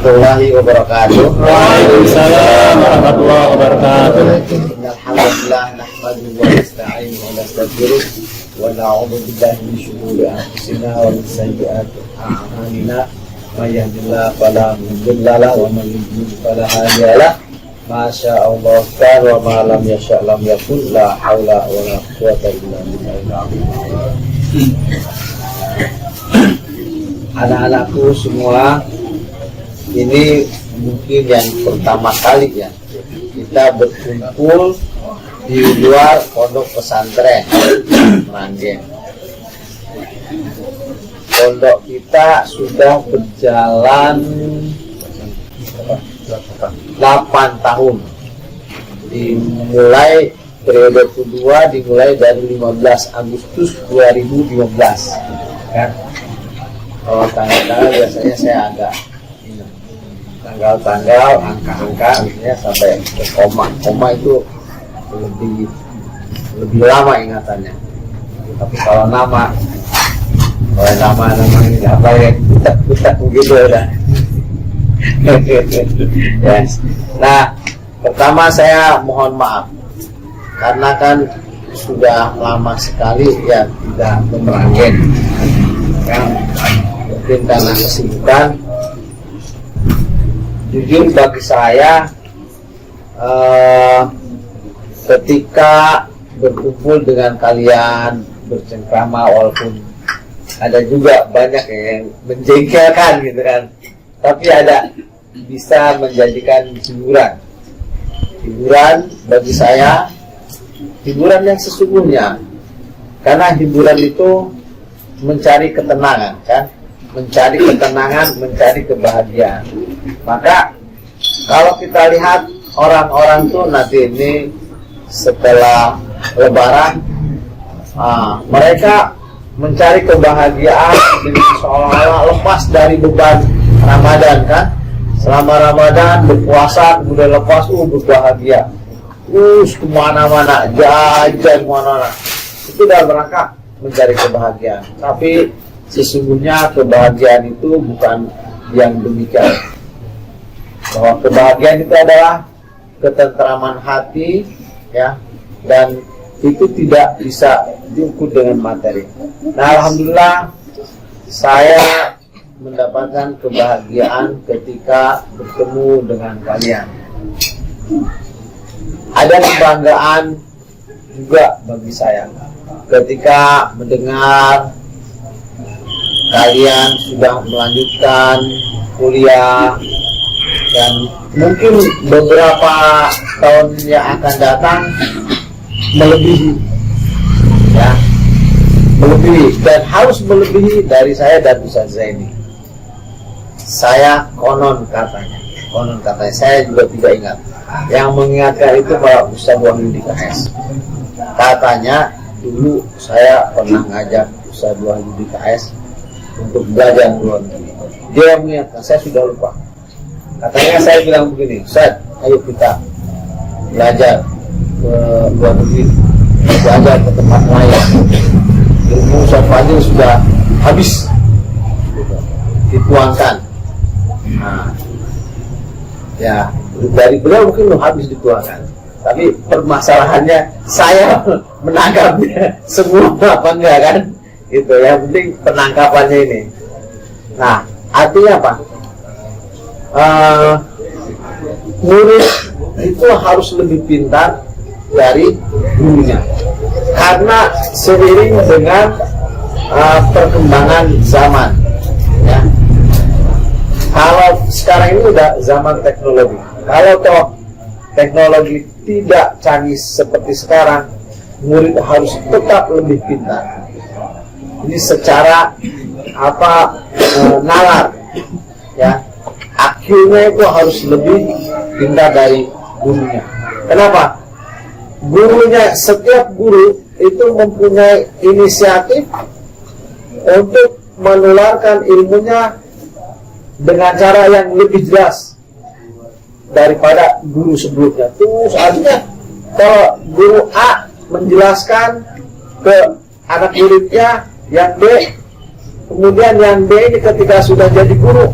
warahmatullahi wabarakatuh. Waalaikumsalam warahmatullahi wabarakatuh. Alhamdulillah nahmaduhu wa nasta'inuhu wa nastaghfiruh wa na'udzu billahi min shururi anfusina wa min sayyiati a'malina. May yahdihillahu fala mudilla lahu wa man yudlil fala hadiya lahu. Masya Allah kan wa ma lam yasha' lam yakun, la haula wa la quwwata illa billahil azim. Anak-anakku semua, ini mungkin yang pertama kali ya kita berkumpul di luar pondok pesantren Meranggen. Pondok kita sudah berjalan 8 tahun. Dimulai periode kedua dimulai dari 15 Agustus 2015 kan. Kalau tanggal biasanya saya agak tanggal-tanggal, angka-angka misalnya sampai ke koma itu lebih lama ingatannya. Tapi kalau nama ini apa ya, putar begitu udah. Yes. Nah, pertama saya mohon maaf karena kan sudah lama sekali ya tidak Meranggen. Mungkin karena kesibukan. Jujur bagi saya ketika berkumpul dengan kalian bercengkrama, walaupun ada juga banyak yang menjengkelkan gitu kan, tapi ada bisa menjadikan hiburan bagi saya, hiburan yang sesungguhnya, karena hiburan itu mencari ketenangan kan, mencari kebahagiaan. Maka kalau kita lihat orang-orang tuh nanti ini setelah Lebaran, mereka mencari kebahagiaan dengan seolah-olah lepas dari beban Ramadan kan. Selama Ramadan berpuasa, kemudian lepas berbahagia, kemana-mana, jajan kemana-mana. Itu dalam rangka mencari kebahagiaan. Tapi sesungguhnya kebahagiaan itu bukan yang demikian. Bahwa kebahagiaan itu adalah ketentraman hati ya, dan itu tidak bisa diukur dengan materi. Nah, alhamdulillah saya mendapatkan kebahagiaan ketika bertemu dengan kalian. Ada kebanggaan juga bagi saya ketika mendengar kalian sudah melanjutkan kuliah dan mungkin beberapa tahun yang akan datang melebihi ya, melebihi dan harus melebihi dari saya dan Ustaz Zaini. Saya konon katanya, saya juga tidak ingat. Yang mengingatkan itu Pak Ustaz Wahyudi KS. Katanya dulu saya pernah ngajak Ustaz Wahyudi KS untuk belajar di luar negeri. Dia mengingatkan, saya sudah lupa. Katanya saya bilang begini, Ustaz, ayo kita belajar ke luar negeri, belajar ke tempat lain. Ilmu Ustaz Fadil sudah habis, dituangkan. Nah, ya dari beliau mungkin belum habis dituangkan, tapi permasalahannya saya menangkapnya semua apa enggak kan? Itu yang penting penangkapannya ini. Nah, artinya apa? Murid itu harus lebih pintar dari gurunya, karena seiring dengan perkembangan zaman ya. Kalau sekarang ini udah zaman teknologi, kalau toh teknologi tidak canggih seperti sekarang, murid harus tetap lebih pintar. Ini secara nalar ya, IQ-nya itu harus lebih pintar dari gurunya. Kenapa? Gurunya, setiap guru itu mempunyai inisiatif untuk menularkan ilmunya dengan cara yang lebih jelas daripada guru sebelumnya. Terus artinya kalau guru A menjelaskan ke anak muridnya yang B, kemudian yang B ini ketika sudah jadi guru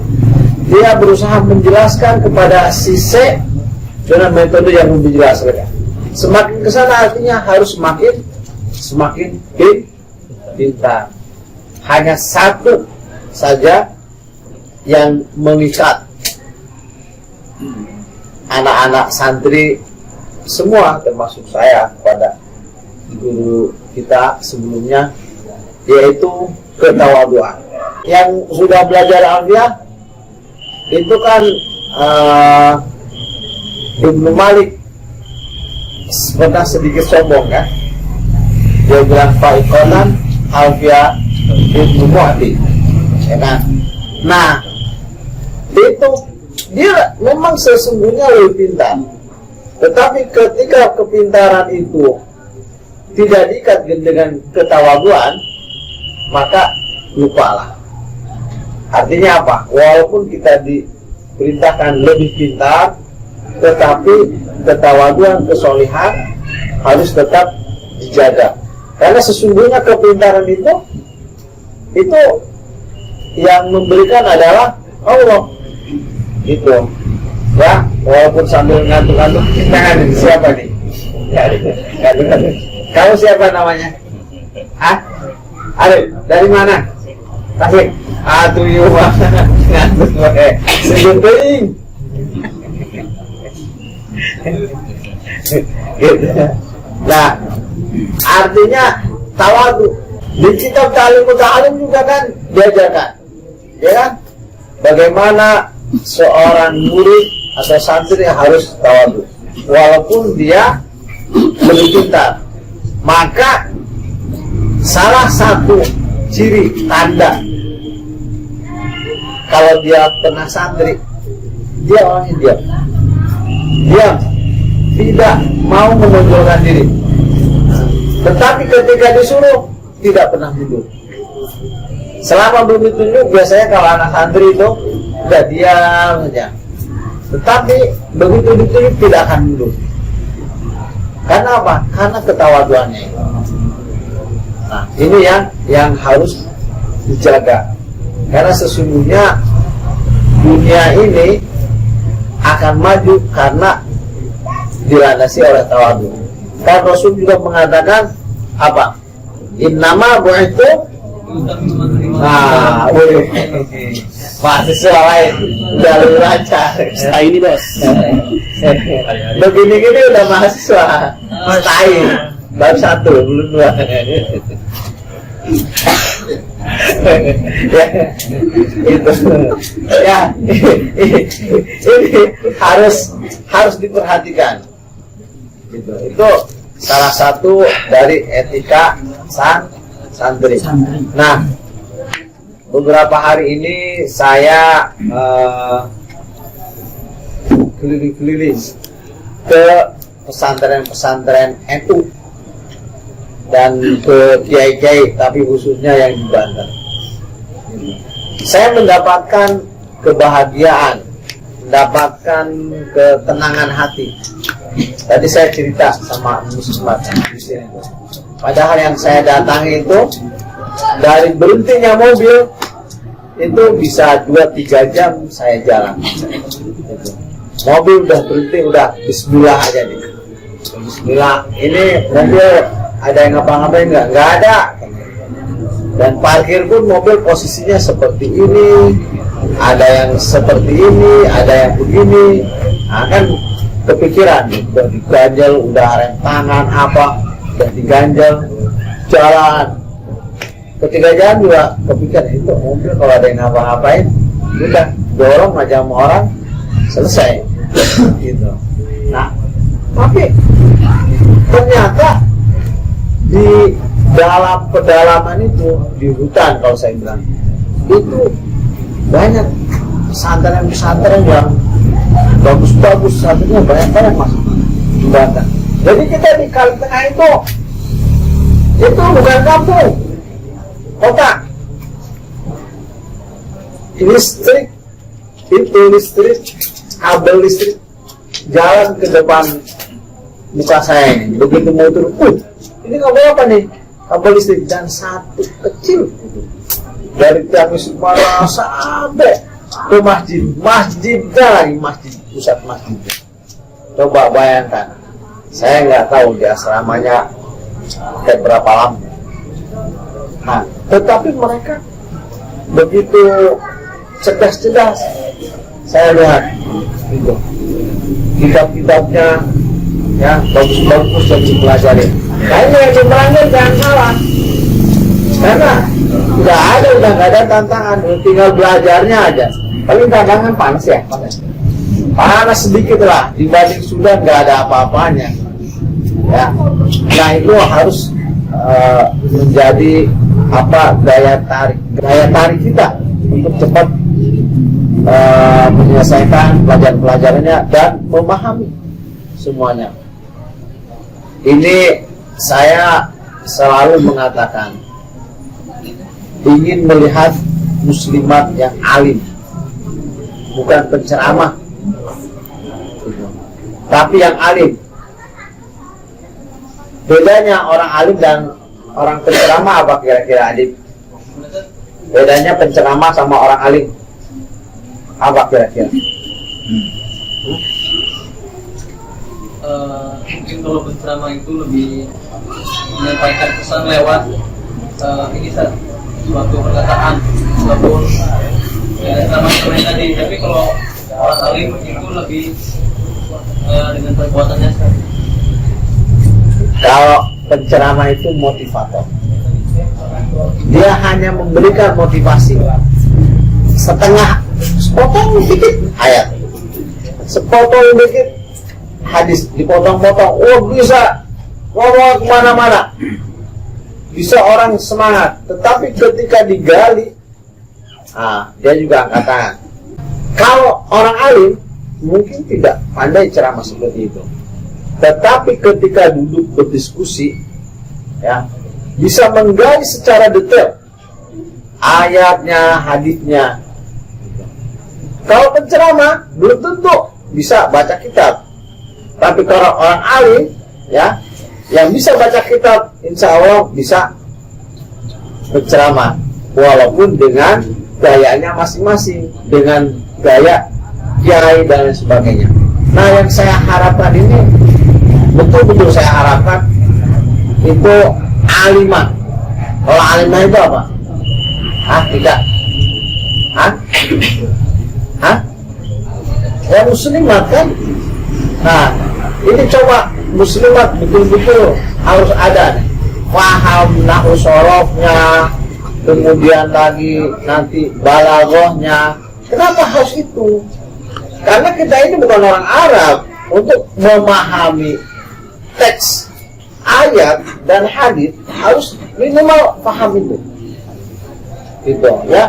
dia berusaha menjelaskan kepada si C dengan metode yang lebih jelas mereka. Semakin ke sana artinya harus semakin pintar. Hanya satu saja yang mengikat anak-anak santri semua, termasuk saya kepada guru kita sebelumnya, yaitu ketawaduan. Yang sudah belajar alfiah itu kan Ibnu Malik pernah sedikit sombong kan, dia bilang faikonan alfiah Ibnu Mu'ti, ya kan? Nah itu dia memang sesungguhnya lebih pintar, tetapi ketika kepintaran itu tidak diikat dengan ketawaduan, maka lupalah. Artinya apa? Walaupun kita diperintahkan lebih pintar, tetapi ketawaduan, kesolihan harus tetap dijaga. Karena sesungguhnya kepintaran itu yang memberikan adalah Allah. Itu ya, walaupun sambil ngantuk-ngantuk. Nah, siapa nih? Ngantuk-ngantuk. Kamu siapa namanya? Arif, dari mana? Tasik. Aduh, yuk, ngantuk. Sebutin. Gitu. Nah, artinya tawadu. Di kitab Ta'lim juga kan diajarkan, ya kan? Bagaimana seorang murid atau santri harus tawadu, walaupun dia lebih pintar. Maka salah satu ciri tanda kalau dia pernah santri, dia orangnya diam, tidak mau menonjolkan diri. Tetapi ketika disuruh tidak pernah mundur. Selama belum ditunjuk, biasanya kalau anak santri itu udah diam saja. Tetapi begitu ditunjuk tidak akan mundur. Karena apa? Karena ketawaduannya itu. Nah, ini yang harus dijaga. Karena sesungguhnya dunia ini akan maju karena dilandasi oleh tawadu. Kan Rasul juga mengatakan apa? Innama bu'ithu. Nah, mahasiswa lain udah lebih lancar. Ini bos. Begini-gini udah mahasiswa. Stay. Baru 1, belum 2. Ya, itu ya, ini harus diperhatikan. Itu salah satu dari etika santri. Nah, beberapa hari ini saya keliling-keliling ke pesantren-pesantren NU dan ke kiai-kiai, tapi khususnya yang di Banten. Saya mendapatkan kebahagiaan, mendapatkan ketenangan hati. Tadi saya cerita sama Muslimat di sini. Padahal yang saya datangi itu dari berhentinya mobil itu bisa 2-3 jam saya jalan. Mobil udah berhenti, udah bismillah aja nih. Bismillah, ini mobil ada yang ngapa-ngapain nggak ada. Dan parkir pun mobil posisinya seperti ini, ada yang seperti ini, ada yang begini. Nah, kan kepikiran, udah diganjel, udah rem tangan apa, udah diganjel, jalan. Ketika jalan juga kepikiran, itu mobil kalau ada yang ngapa-ngapain, udah dorong aja sama orang, selesai. Gitu. Nah, tapi ternyata di dalam pedalaman itu, di hutan kalau saya bilang, itu banyak pesantren-pesantren yang bagus-bagus, satunya banyak masuk di Banten. Jadi kita di Kali Tengah itu bukan kampung, kota. Listrik, itu listrik, kabel listrik jalan ke depan muka saya ini. Begitu mau turun, ini kabel apa nih? Kabel listrik, dan satu kecil dari tiang listrik mana sampai ke masjidnya lagi, pusat masjidnya. Coba bayangkan, saya nggak tahu di asramanya kayak berapa lama. Nah, tetapi mereka begitu cerdas-cerdas. Saya lihat itu kitab-kitabnya, ya bagus-bagus dan dipelajari. Nah, ini yang diperangin jangan salah, karena udah nggak ada tantangan, tinggal belajarnya aja. Paling tantangan panas ya, panas sedikit lah dibanding sudah nggak ada apa-apanya. Ya, nah itu harus menjadi daya tarik kita untuk cepat menyelesaikan pelajaran-pelajarannya dan memahami semuanya. Ini saya selalu mengatakan, ingin melihat muslimat yang alim, bukan penceramah, tapi yang alim. Bedanya orang alim dan orang penceramah apa kira-kira, Adik? Bedanya penceramah sama orang alim apa kira-kira? Mungkin kalau penceramah itu lebih menyampaikan pesan lewat suatu perkataan, walaupun sama seperti tadi. Tapi kalau orang alim itu lebih dengan perbuatannya. Kalau penceramah itu motivator, dia hanya memberikan motivasi setengah, sepotong dikit ayat, sepotong dikit hadis, dipotong-potong, bisa ngomong kemana-mana, bisa orang semangat. Tetapi ketika digali, dia juga angkat tangan. Kalau orang alim mungkin tidak pandai ceramah seperti itu, tetapi ketika duduk berdiskusi, ya, bisa menggali secara detail ayatnya, hadisnya. Kalau penceramah belum tentu bisa baca kitab, tapi kalau orang alim, ya, yang bisa baca kitab, insya Allah bisa berceramah, walaupun dengan gayanya masing-masing, dengan gaya kiai dan lain sebagainya. Nah, yang saya harapkan ini, betul-betul saya harapkan itu alimah. Kalau alimah itu apa? Tidak. Ya muslimat kan. Nah, ini coba muslimat betul-betul harus ada nih, paham nahwu sorofnya, kemudian lagi nanti balaghahnya. Kenapa harus itu? Karena kita ini bukan orang Arab. Untuk memahami teks ayat dan hadis harus minimal paham itu. Gitu ya.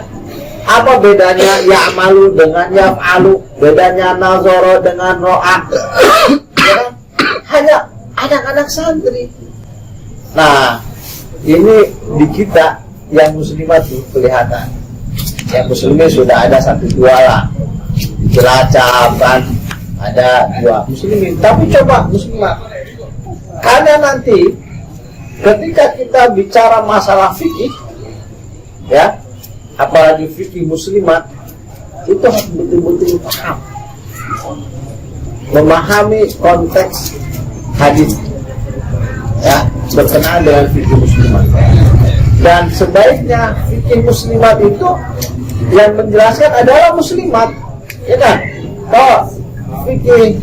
Apa bedanya ya'malu dengan yaf'alu? Bedanya nazara dengan ro'a? Ya, hanya anak-anak santri. Nah, ini di kita yang muslimat itu kelihatan. Yang muslimin sudah ada 1-2 lah. Cilacap kan ada 2 muslimin. Tapi coba muslimat. Karena nanti ketika kita bicara masalah fikih, ya, apalagi fikih muslimat, itu harus betul-betul paham, memahami konteks hadis, ya, berkenaan dengan fikih muslimat. Dan sebaiknya fikih muslimat itu yang menjelaskan adalah muslimat, ya kan? Kalau fikih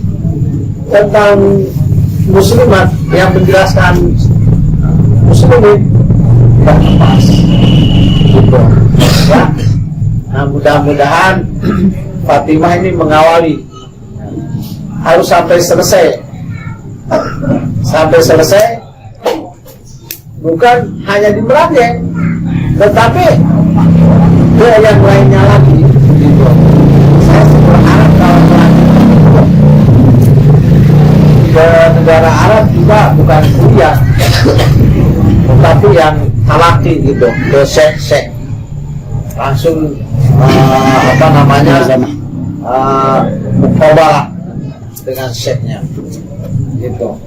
tentang muslimat yang menjelaskan muslimin, tidak pas, gitu. Ya. Nah, mudah-mudahan Fatimah ini mengawali, harus sampai selesai, bukan hanya di Meranggen, tetapi ke yang lainnya lagi, gitu. Saya berharap kalau ke negara Arab juga bukan kuliah, tetapi yang talaki gitu, ke syekh langsung muqabalah dengan syekhnya, gitu.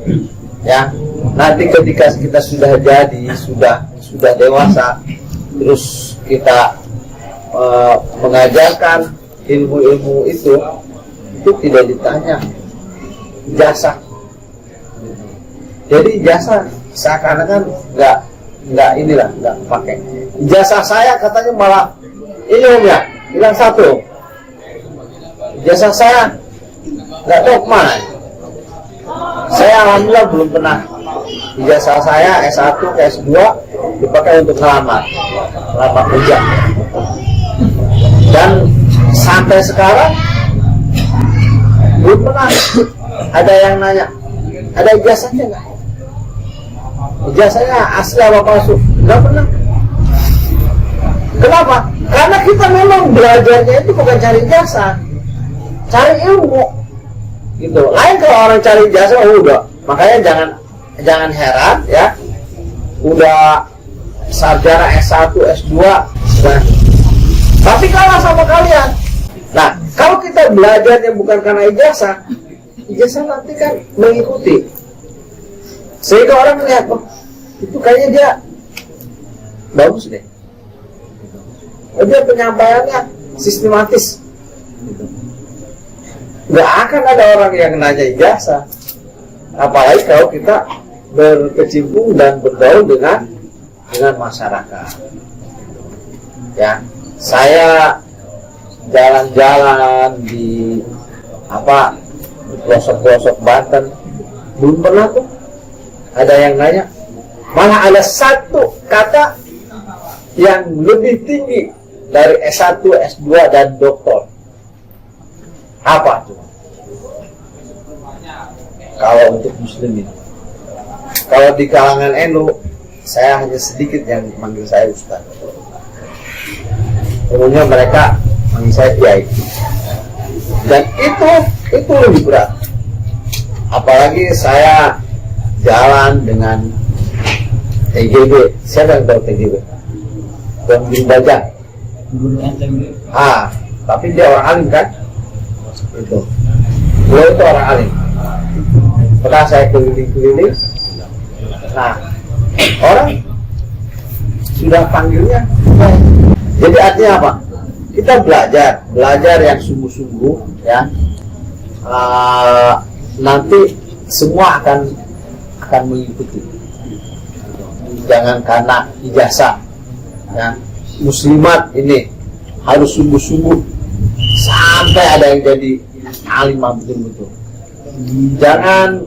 Ya, nanti ketika kita sudah jadi, sudah dewasa, terus kita mengajarkan ilmu-ilmu itu tidak ditanya jasa. Jadi jasa seakan-akan nggak pakai. Jasa saya katanya malah ini Om ya, hilang satu. Jasa saya nggak tahu kemana. Saya alhamdulillah belum pernah ijazah saya S1 ke S2 dipakai untuk ngelamar kerja. Dan sampai sekarang belum pernah ada yang nanya, ada ijazahnya nggak? Ijazahnya asli apa palsu? Nggak pernah. Kenapa? Karena kita memang belajarnya itu bukan cari ijazah, cari ilmu. Gitu. Lain kalau orang cari ijazah, udah. Makanya jangan heran ya. Udah sarjana S1, S2, nah. Tapi kalah sama kalian. Nah, kalau kita belajarnya bukan karena ijazah nanti kan mengikuti. Sehingga orang melihat, oh, itu kayaknya dia bagus deh. Oh, dia penyampaiannya sistematis. Nggak akan ada orang yang nanya ijazah. Apalagi kalau kita berkecimpung dan bergaul dengan masyarakat. Ya, saya jalan-jalan di pelosok-pelosok Banten, belum pernah tuh ada yang nanya. Malah ada satu kata yang lebih tinggi dari S1, S2 dan doktor. Apa tuh? Kalau untuk muslimin. Kalau di kalangan NU, saya hanya sedikit yang manggil saya Ustaz. Umumnya mereka manggil saya Kiai. Dan itu lebih berat. Apalagi saya jalan dengan TGB. Siapa yang tahu TGB? Tuan Guru Bajang. Tapi dia orang alim kan? Itu. Beliau itu orang alim. Pernah saya keliling-keliling. Nah, orang sudah panggilnya. Jadi artinya apa? Kita belajar yang sungguh-sungguh, ya. Nanti semua akan mengikuti. Jangan karena ijazah. Ya. Muslimat ini harus sungguh-sungguh sampai ada yang jadi alimah betul-betul. Jangan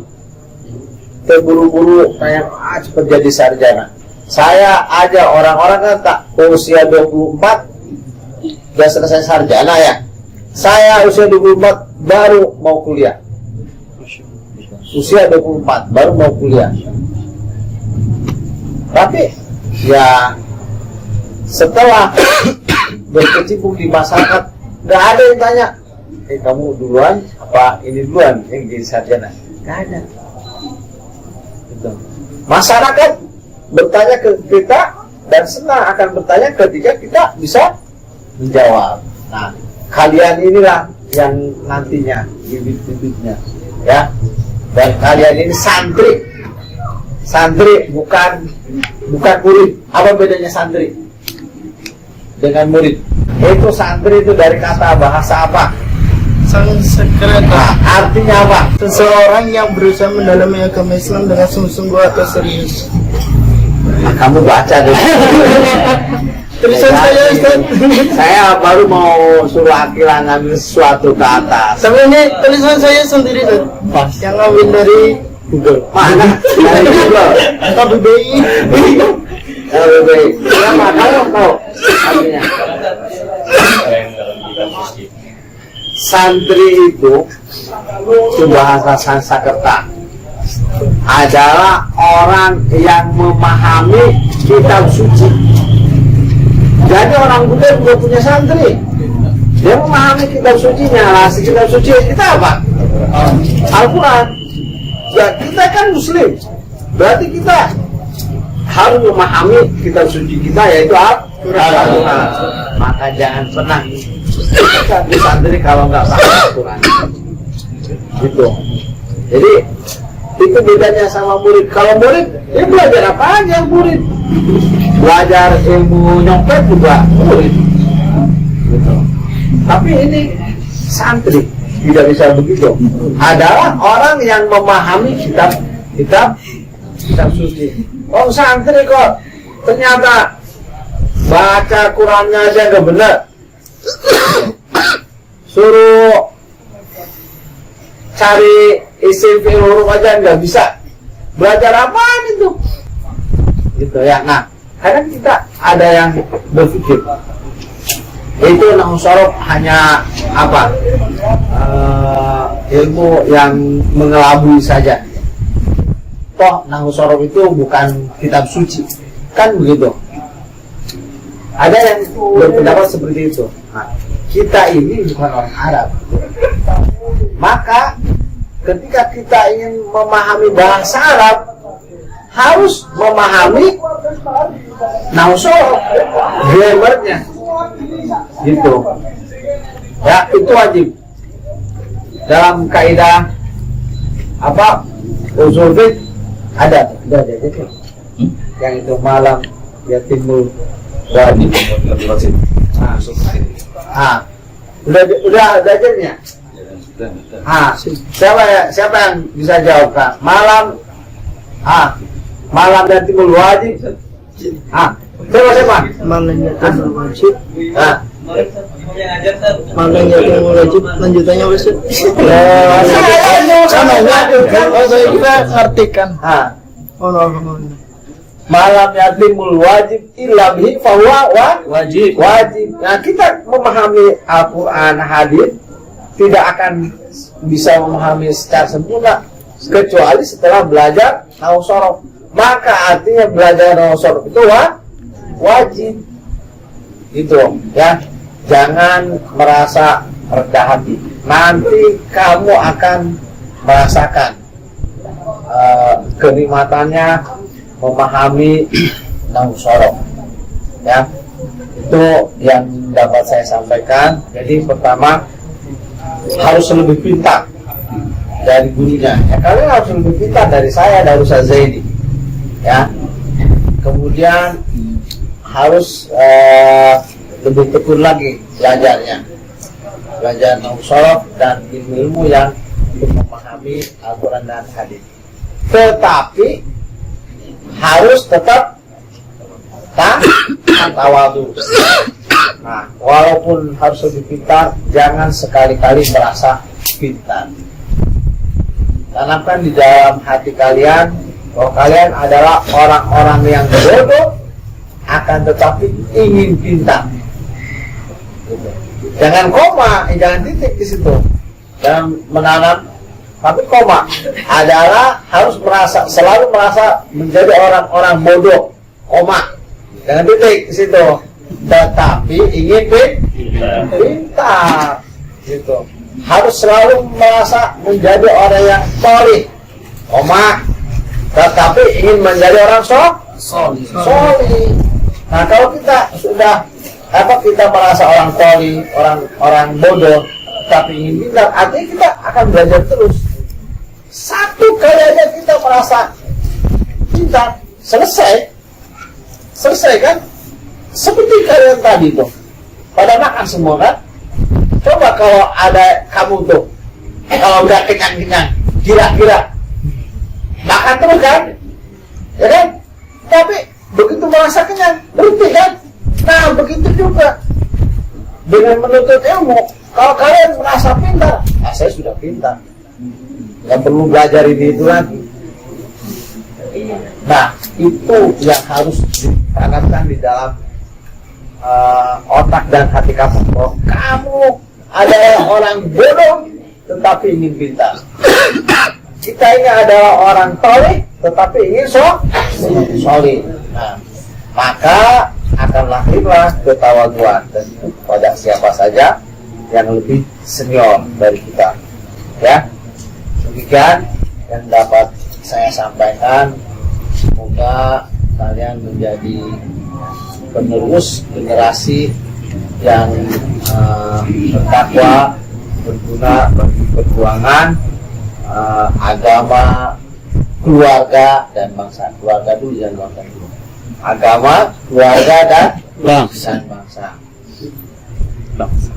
terburu-buru kayak cepat jadi sarjana. Saya aja orang-orang kan tak usia 24 udah selesai sarjana ya. Saya usia 24 baru mau kuliah. Usia 24 baru mau kuliah. Tapi ya setelah berkecimpung di masyarakat, nggak ada yang tanya, kamu duluan apa ini duluan yang jadi sarjana? Nggak ada. Gitu. Masyarakat bertanya ke kita dan senang akan bertanya ketika kita bisa menjawab. Nah, kalian inilah yang nantinya bibit-bibitnya, ya. Dan kalian ini santri bukan murid. Apa bedanya santri dengan murid? Itu santri itu dari kata bahasa apa? Sansekerta. Nah, artinya apa? Seseorang yang berusaha mendalami agama Islam dengan sungguh-sungguh atau serius. Nah, kamu baca deh. Tulisan saya, Ustaz. Saya baru mau suruh Akila ngambil sesuatu ke atas. Tapi ini tulisan saya sendiri, Ustaz. Yang ngambil dari Google. Mana? Dari Google. atau BBI. LBBI. Ya, makanya tahu artinya. Santri itu bahasa Sanskerta adalah orang yang memahami kitab suci. Jadi orang Buddha juga punya santri. Dia memahami kitab sucinya. Nah, kitab suci kita apa? Al-Quran. Ya, kita kan Muslim. Berarti kita harus memahami kitab suci kita, yaitu Al-Quran. Maka jangan pernah di santri kalau nggak paham Al-Quran. Gitu. Jadi itu bedanya sama murid. Kalau murid, dia belajar apa aja murid. Belajar ilmu nyopet juga murid. Gitu. Tapi ini santri tidak bisa begitu. Adalah orang yang memahami kitab suci. Oh santri kok ternyata baca Qurannya aja nggak benar. Suruh cari isim fi'il huruf aja nggak bisa. Belajar apaan itu? Gitu ya. Nah, kadang kita ada yang berpikir itu nahwu sorof hanya apa? Ilmu yang mengelabui saja. Toh nahwu sorof itu bukan kitab suci, kan begitu? Ada yang berpendapat seperti itu. Nah, kita ini bukan orang Arab, maka ketika kita ingin memahami bahasa Arab harus memahami nahwu sorof, grammarnya, gitu. Ya itu wajib. Dalam kaidah apa usul fiqh ada gitu. Yang itu malam yatimul wajib. Udah ajarnya. Siapa yang bisa jawab Kak? Malam yatimul wajib. Siapa? Malam yatimul wajib. Malam Malam yatimul wajib. Lanjutannya Ustaz. Saya kita artikan. Oh, Malam yatimul wajib illa bihi fahuwa wajib. Nah, kita memahami Al-Qur'an hadis tidak akan bisa memahami secara sempurna kecuali setelah belajar nahwu sorof. Maka artinya belajar nahwu sorof itu wajib. Itu ya. Jangan merasa rendah hati. Nanti kamu akan merasakan kenikmatannya memahami nahwu sorof. Ya, itu yang dapat saya sampaikan. Jadi pertama harus lebih pintar dari gurunya. Ya, kalian harus lebih pintar dari saya, dari Ustaz Zaidi. Ya, kemudian harus lebih tekun lagi belajarnya, belajar nahwu sorof dan ilmu yang untuk memahami Al-Quran dan hadis. Tetapi harus tetap tawadu. Nah, walaupun harus lebih pintar, jangan sekali-kali merasa pintar. Tanamkan di dalam hati kalian bahwa kalian adalah orang-orang yang bodoh, akan tetapi ingin pintar. Gitu. Jangan koma, jangan titik di situ. Jangan menanam, tapi koma adalah harus selalu merasa menjadi orang-orang bodoh. Koma, jangan titik di situ. Tetapi ingin pintar, gitu. Harus selalu merasa menjadi orang yang solih. Koma, tetapi ingin menjadi orang solih. Nah, kalau kita sudah kita merasa orang solih, orang bodoh, tapi ingin pintar, artinya kita akan belajar terus. Satu kali aja kita merasa pintar, selesai kan? Seperti kalian tadi tuh, pada makan semua kan? Coba kalau ada kamu tuh, kalau udah kenyang-kenyang, kira-kira makan terus kan? Ya kan? Tapi begitu merasa kenyang, berhenti kan? Nah, begitu juga dengan menuntut ilmu. Kalau kalian merasa pintar, saya sudah pintar, nggak perlu belajar ini itu lagi. Nah, itu yang harus ditanamkan di dalam otak dan hati kamu. Bahwa kamu adalah orang bodoh tetapi ingin pintar. Kita ini adalah orang toleh tetapi ingin solih. Nah, maka akan lahirlah ketawaduan dan pada siapa saja yang lebih senior dari kita. Ya, demikian yang dapat saya sampaikan. Semoga kalian menjadi penerus generasi yang bertakwa, berguna bagi perjuangan agama, keluarga dan bangsa. Keluarga dulu dan bangsa dulu. Agama, keluarga dan bangsa.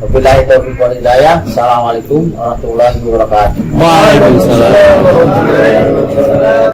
Wabillahi taufiq wal hidayah. Assalamualaikum warahmatullahi wabarakatuh. Waalaikumsalam.